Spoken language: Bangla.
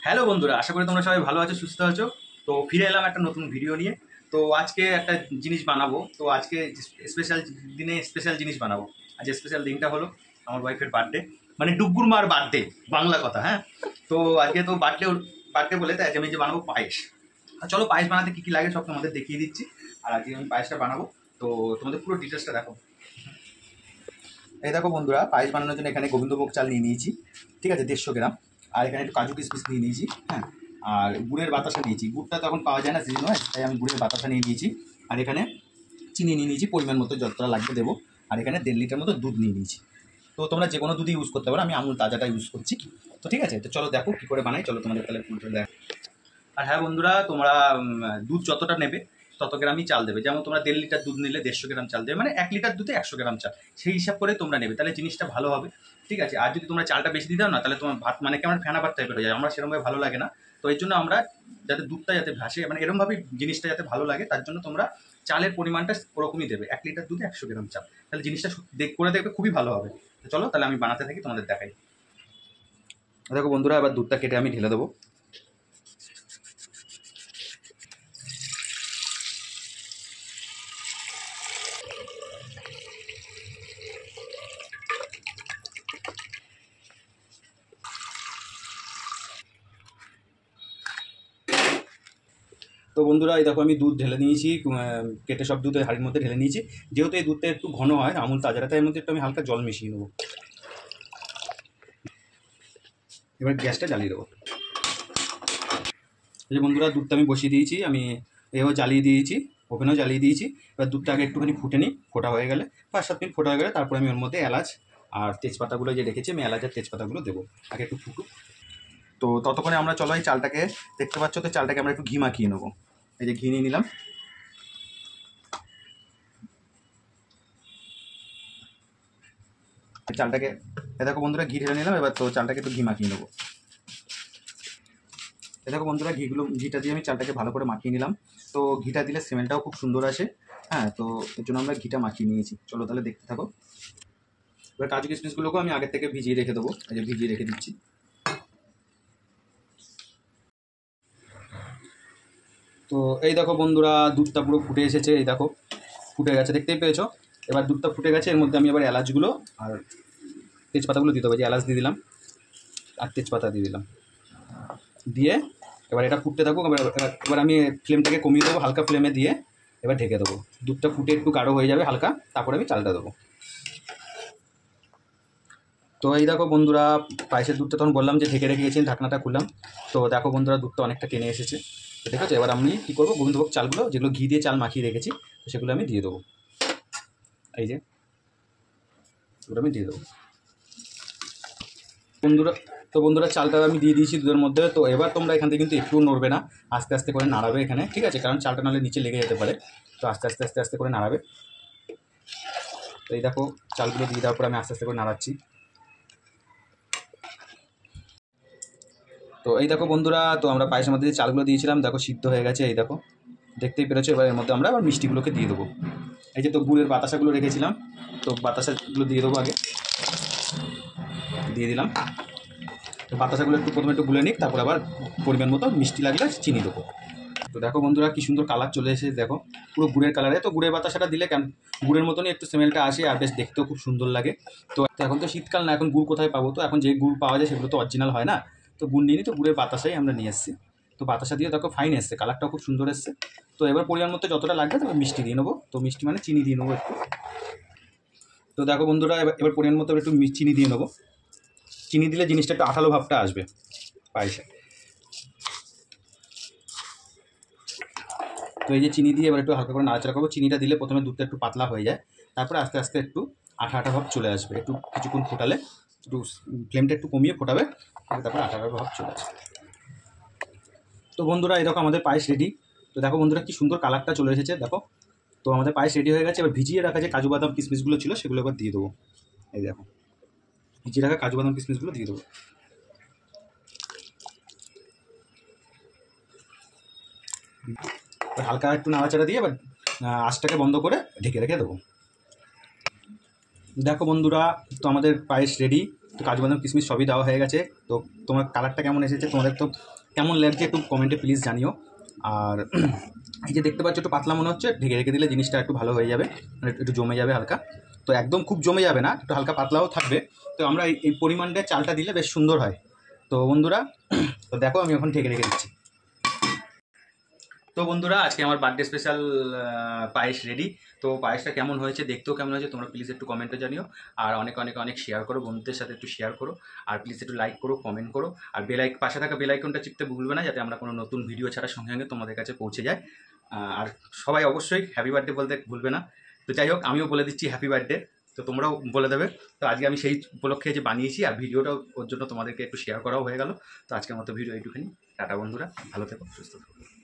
হ্যালো বন্ধুরা, আশা করি তোমরা সবাই ভালো আছো, সুস্থ আছো। তো ফিরে এলাম একটা নতুন ভিডিও নিয়ে। তো আজকে একটা জিনিস বানাবো। তো আজকে স্পেশাল দিনে স্পেশাল জিনিস বানাবো। আজ স্পেশাল দিনটা হলো আমার ওয়াইফের বার্থডে, মানে ডুগ্গুর মার বার্থডে, বাংলা কথা। হ্যাঁ, তো আজকে তো বার্থডে বার্থডে বলে তাই আজকে আমি যে বানাবো পায়েস। আর চলো পায়েস বানাতে কী কী লাগে সব তোমাদের দেখিয়ে দিচ্ছি। আর আজকে আমি পায়েসটা বানাবো, তো তোমাদের পুরো ডিটেলসটা দেখো। এই দেখো বন্ধুরা, পায়েস বানানোর জন্য এখানে গোবিন্দভোগ চাল নিয়ে নিয়েছি, ঠিক আছে, 150 গ্রাম। আর এখানে একটু কাজু কিশমিশ নিয়ে নিয়েছি। হ্যাঁ, আর গুড়ের বাতাসা নিয়েছি। গুড়টা তো এখন পাওয়া যায় না, সিজন হয়, তাই আমি গুড়ের বাতাসা নিয়ে নিয়েছি। আর এখানে চিনি নিয়ে নিয়েছি পরিমাণ মতো, যতটা লাগবে দেবো। আর এখানে 1.5 লিটার মতো দুধ নিয়ে নিয়েছি। তো তোমরা যে কোনো দুধই ইউজ করতে পারো, আমি আমুল তাজাটা ইউজ করছি। তো ঠিক আছে, তো চলো দেখো কী করে বানাই, চলো তোমাদের তাহলে ফুলটা দেখো। আর হ্যাঁ বন্ধুরা, তোমরা দুধ যতটা নেবে তত গ্রামই চাল দেবে। যেমন তোমরা 1.5 লিটার দুধ নিলে 150 গ্রাম চাল দেবে, মানে 1 লিটার দুধে 100 গ্রাম চাল, সেই হিসাব করে তোমরা নেবে, তাহলে জিনিসটা ভালো হবে। ঠিক আছে, আর যদি তোমরা চালটা বেশি দিয়ে দাও না, তাহলে তোমার ভাত মানে কেমন ফেনা ভাত টাইপের হয়ে যায়, আমরা সেরকমভাবে ভালো লাগে না। তো এর জন্য আমরা যাতে দুধটা যাতে ভাসে, মানে এরকমভাবে জিনিসটা যাতে ভালো লাগে, তার জন্য তোমরা চালের পরিমাণটা ওরকমই দেবে, 1 লিটার দুধে 100 গ্রাম চাল, তাহলে জিনিসটা করে দেখবে খুবই ভালো হবে। তো চলো তাহলে আমি বানাতে থাকি, তোমাদের দেখাই। দেখো বন্ধুরা, এবার দুধটা কেটে আমি ঢেলে দেবো। তো বন্ধুরা, এই দেখো আমি দুধ ঢেলে নিয়েছি, কেটে সব দুধ হাঁড়ির মধ্যে ঢেলে নিয়েছি। যেহেতু এই দুধটা একটু ঘন হয় আমুল তাজাটা, তাই এর মধ্যে একটু আমি হালকা জল মিশিয়ে নেবো। এবার গ্যাসটা জ্বালিয়ে দেবো। এই যে বন্ধুরা, দুধটা আমি বসিয়ে দিয়েছি, আমি এও জ্বালিয়ে দিয়েছি, ওভেনও জ্বালিয়ে দিয়েছি। এবার দুধটা আগে একটুখানি ফুটে নিই, ফোটা হয়ে গেলে 5-7 মিনিট ফোটা হয়ে গেলে তারপরে আমি ওর মধ্যে এলাচ আর তেজপাতাগুলো যে রেখেছি, আমি এলাচ আর তেজপাতাগুলো দেবো। আগে একটু ফুটুক। তো ততক্ষণে আমরা চলো এই চালটাকে, দেখতে পাচ্ছ তো, চালটাকে আমরা একটু ঘি মাখিয়ে নেবো। এই যে ঘি নিয়ে নিলাম। চালটাকে, দেখো বন্ধুরা, ঘি ঢেলে নিলাম। এবার তো চালটাকে একটু ঘি মাখিয়ে নেবো। দেখো বন্ধুরা, ঘিটা দিয়ে আমি চালটাকে ভালো করে মাখিয়ে নিলাম। তো ঘিটা দিলে স্মেলটাও খুব সুন্দর আসে। হ্যাঁ, তো এর জন্য আমরা ঘিটা মাখিয়ে নিয়েছি। চলো তাহলে দেখতে থাকো। এবার কাজু কিশমিশগুলোকেও আমি আগের থেকে ভিজিয়ে রেখে দেবো, এই যে ভিজিয়ে রেখে দিচ্ছি। তো এই দেখো বন্ধুরা, দুধটা পুরো ফুটে এসেছে, এই দেখো ফুটে গেছে, দেখতেই পেয়েছো। এবার দুধটা ফুটে গেছে, এর মধ্যে আমি এবার এলাচগুলো আর তেজপাতাগুলো দিতে হবে। যে এলাচ দিয়ে দিলাম আর তেজপাতা দিয়ে দিলাম, দিয়ে এবার এটা ফুটতে থাকুক। এবার আমি ফ্লেমটাকে কমিয়ে দেবো, হালকা ফ্লেমে দিয়ে এবার ঢেকে দেবো। দুধটা ফুটে একটু গাঢ় হয়ে যাবে হালকা, তারপরে আমি চালটা দেবো। তো এই দেখো বন্ধুরা, পায়েসের দুধটা তখন বললাম যে ঢেকে রেখে গেছি, ঢাকনাটা খুললাম। তো দেখো বন্ধুরা, দুধটা অনেকটা টেনে এসেছে। তো ঠিক আছে, এবার আমি কী করবো, গোবিন্দভোগ চালগুলো যেগুলো ঘি দিয়ে চাল মাখিয়ে রেখেছি, তো সেগুলো আমি দিয়ে দেবো। এই যে ওটা আমি দিয়ে দেবো বন্ধুরা। তো বন্ধুরা, চালটা আমি দিয়ে দিয়েছি দুধের মধ্যে। তো এবার তোমরা এখান থেকে কিন্তু একটু নড়বে না, আস্তে আস্তে করে নাড়াবে এখানে, ঠিক আছে, কারণ চালটা নাহলে নিচে লেগে যেতে পারে। তো আস্তে আস্তে আস্তে আস্তে করে নাড়াবে। তো এই দেখো, চালগুলো দিয়ে দেওয়ার পর আমি আস্তে আস্তে করে নাড়াচ্ছি। তো এই দেখো বন্ধুরা, তো আমরা পায়েসের মধ্যে যে চালগুলো দিয়েছিলাম, দেখো সিদ্ধ হয়ে গেছে, এই দেখো দেখতেই পেরেছো। এবার এর মধ্যে আমরা আবার মিষ্টিগুলোকে দিয়ে দেবো। এই যে তো গুড়ের বাতাসাগুলো রেখেছিলাম, তো বাতাসাগুলো দিয়ে দেবো, আগে দিয়ে দিলাম। তো বাতাসাগুলো একটু প্রথমে একটু গুলে নিক, তারপর আবার পরিমাণ মতো মিষ্টি লাগলে চিনি দেবো। তো দেখো বন্ধুরা, কি সুন্দর কালার চলে এসেছে, দেখো পুরো গুড়ের কালারে। তো গুড়ের বাতাসাটা দিলে কেন গুড়ের মতনই একটু স্মেলটা আসে, আর বেশ দেখতেও খুব সুন্দর লাগে। তো এখন তো শীতকাল না, এখন গুড় কোথায় পাবো, তো এখন যে গুড় পাওয়া যায় সেগুলো তো অরিজিনাল হয় না। তো গুড় নিয়ে নিই, তো গুড়ের বাতাসাই আমরা নিয়ে এসেছি। তো বাতাসা দিয়ে দেখো ফাইন এসছে, কালারটাও খুব সুন্দর এসছে। তো এবার পরিমাণ মতো যতটা লাগবে তবে মিষ্টি দিয়ে নেবো। তো মিষ্টি মানে চিনি দিয়ে নেবো একটু। তো দেখো বন্ধুরা, এবার পরিমাণ মতো একটু চিনি দিয়ে নেবো। চিনি দিলে জিনিসটা একটু আঠালো ভাবটা আসবে পায়েসে। তো এই যে চিনি দিয়ে এবার একটু হালকা করে নাড়াচাড়া করবো। চিনিটা দিলে প্রথমে দুধটা একটু পাতলা হয়ে যায়, তারপরে আস্তে আস্তে একটু আঠা আঠা ভাব চলে আসবে। একটু কিছুক্ষণ ফোটালে, একটু ফ্লেমটা একটু কমিয়ে ফোটাবে, তারপরে আঠা আঠা ভাব চলে আসবে। তো বন্ধুরা, এরকম আমাদের পায়েস রেডি। তো দেখো বন্ধুরা, কি সুন্দর কালারটা চলে এসেছে, দেখো। তো আমাদের পায়েস রেডি হয়ে গেছে। এবার ভিজিয়ে রাখা যে কাজু বাদাম কিশমিশগুলো ছিল, সেগুলো এবার দিয়ে দেবো। এই দেখো, ভিজিয়ে রাখা কাজু বাদাম কিশমিশগুলো দিয়ে দেবো। হালকা একটু নাড়াচাড়া দিয়ে এবার আঁচটাকে বন্ধ করে ঢেকে রেখে দেবো। দেখো বন্ধুরা, তো আমাদের পায়েস রেডি। তো কাজু বাদাম কিশমিশ সবই দেওয়া হয়ে গেছে। তো তোমার কালারটা কেমন এসেছে, তোমাদের তো কেমন লাগছে একটু কমেন্টে প্লিজ জানিও। আর এই যে দেখতে পাচ্ছ একটু পাতলা মনে হচ্ছে, ঢেকে রেখে দিলে জিনিসটা একটু ভালো হয়ে যাবে, মানে একটু জমে যাবে হালকা। তো একদম খুব জমে যাবে না, একটু হালকা পাতলাও থাকবে। তো আমরা এই পরিমাণটা চালটা দিলে বেশ সুন্দর হয়। তো বন্ধুরা তো দেখো আমি এখন ঢেকে রেখে দিচ্ছি। তো বন্ধুরা আজকে আমার বার্থডে স্পেশাল পায়েস রেডি। তো পায়েসটা কেমন হয়েছে, দেখতেও কেমন হয়েছে তোমরা প্লিজ একটু কমেন্টে জানিও। আর অনেক অনেক অনেক শেয়ার করো, বন্ধুদের সাথে একটু শেয়ার করো। আর প্লিজ একটু লাইক করো, কমেন্ট করো। আর পাশে থাকা বেলাইকনটা চিপতে ভুলবে না, যাতে আমরা কোনো নতুন ভিডিও ছাড়ার সঙ্গে সঙ্গে তোমাদের কাছে পৌঁছে যায়। আর সবাই অবশ্যই হ্যাপি বার্থডে বলতে ভুলবে না। তো যাই হোক, আমিও বলে দিচ্ছি হ্যাপি বার্থডে, তো তোমরাও বলে দেবে। তো আজকে আমি সেই উপলক্ষে যে বানিয়েছি, আর ভিডিওটাও ওর জন্য তোমাদেরকে একটু শেয়ার করাও হয়ে গেল। তো আজকের মতো ভিডিও এইটুখানি। টাটা বন্ধুরা, ভালো থেকো, সুস্থ থেকো।